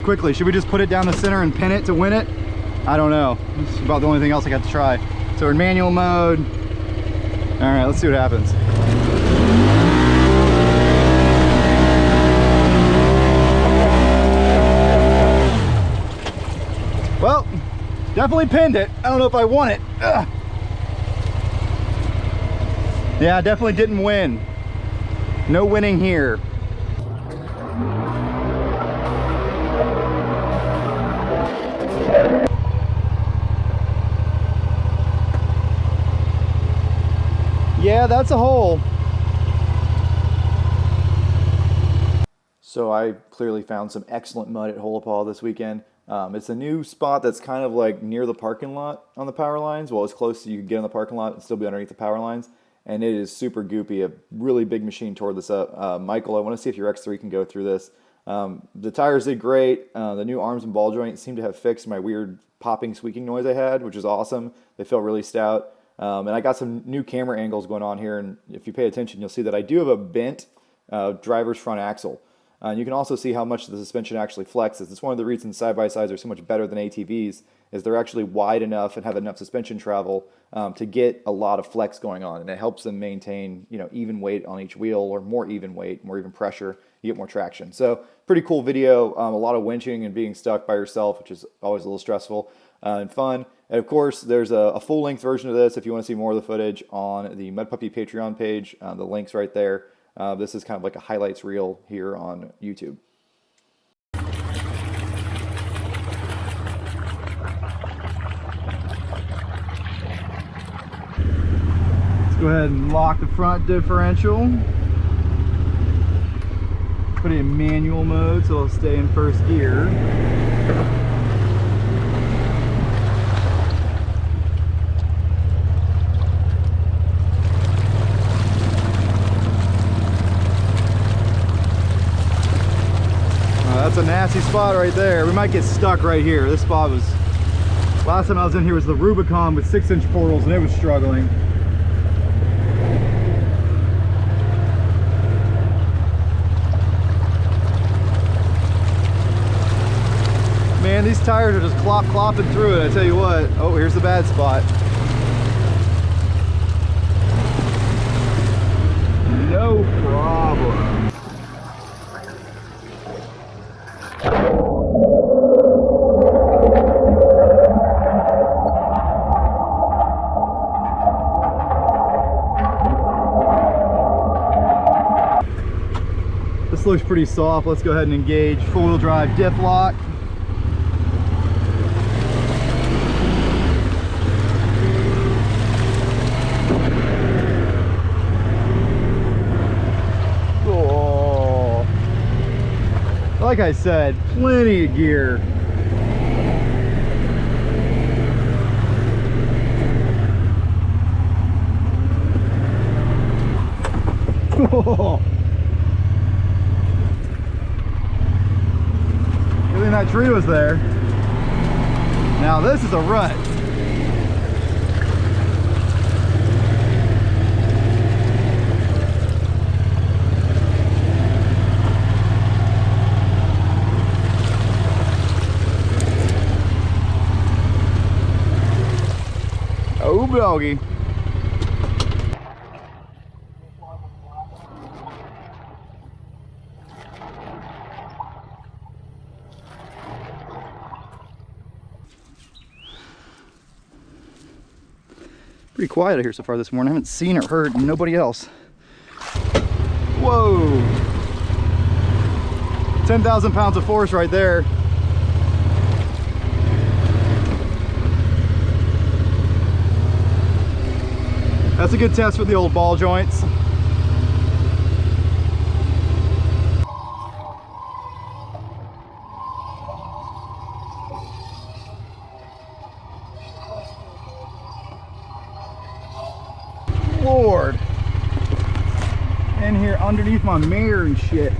quickly. Should we just put it down the center and pin it to win it? I don't know. It's about the only thing else I got to try. So we're in manual mode. All right, let's see what happens. Well, definitely pinned it. I don't know if I won it. Ugh. Yeah, I definitely didn't win. No winning here. Yeah, that's a hole. So I clearly found some excellent mud at Holopaw this weekend. It's a new spot that's kind of like near the parking lot on the power lines. Well, as close as you can get on the parking lot and still be underneath the power lines. And it is super goopy. A really big machine tore this up. Michael, I want to see if your X3 can go through this. The tires did great. The new arms and ball joints seem to have fixed my weird popping, squeaking noise I had, which is awesome. They felt really stout. And I got some new camera angles going on here. And if you pay attention, you'll see that I do have a bent driver's front axle. You can also see how much the suspension actually flexes. It's one of the reasons side-by-sides are so much better than ATVs, is they're actually wide enough and have enough suspension travel to get a lot of flex going on, and it helps them maintain, you know, even weight on each wheel, or more even weight, more even pressure. You get more traction. So pretty cool video. A lot of winching and being stuck by yourself, which is always a little stressful and fun. And of course, there's a full-length version of this if you want to see more of the footage on the Mud Puppy Patreon page. The link's right there. This is kind of like a highlights reel here on YouTube. Let's go ahead and lock the front differential. Put it in manual mode so it'll stay in first gear. That's a nasty spot right there. We might get stuck right here. This spot was, last time I was in here was the Rubicon with 6-inch portals, and it was struggling. Man, these tires are just clopping through it, I tell you what. Oh, here's the bad spot. No problem. This looks pretty soft. Let's go ahead and engage four-wheel drive diff lock. Oh. Like I said, plenty of gear. Oh. That tree was there. Now this is a rut. Oh doggy. Pretty quiet out here so far this morning. I haven't seen or heard nobody else. Whoa! 10,000 pounds of force right there. That's a good test for the old ball joints. Lord, in here underneath my mirror and shit.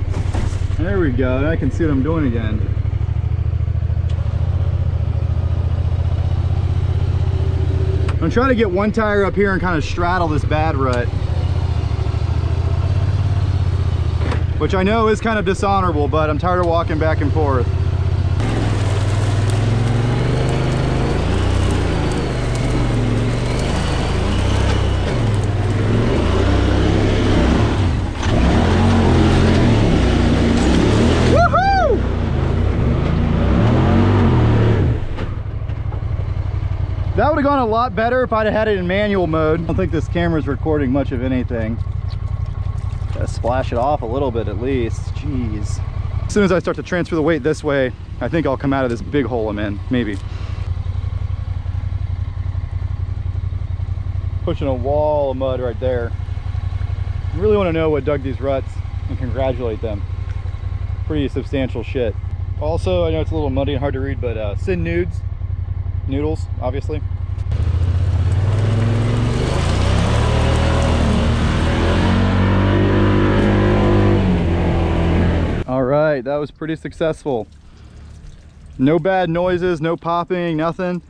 There we go. I can see what I'm doing again. I'm trying to get one tire up here and kind of straddle this bad rut, which I know is kind of dishonorable, but I'm tired of walking back and forth. That would have gone a lot better if I'd have had it in manual mode. I don't think this camera's recording much of anything. Gotta splash it off a little bit at least. Jeez. As soon as I start to transfer the weight this way, I think I'll come out of this big hole I'm in, maybe. Pushing a wall of mud right there. I really want to know what dug these ruts and congratulate them. Pretty substantial shit. Also, I know it's a little muddy and hard to read, but Sin Nudes. Noodles, obviously. All right, that was pretty successful. No bad noises, no popping, nothing.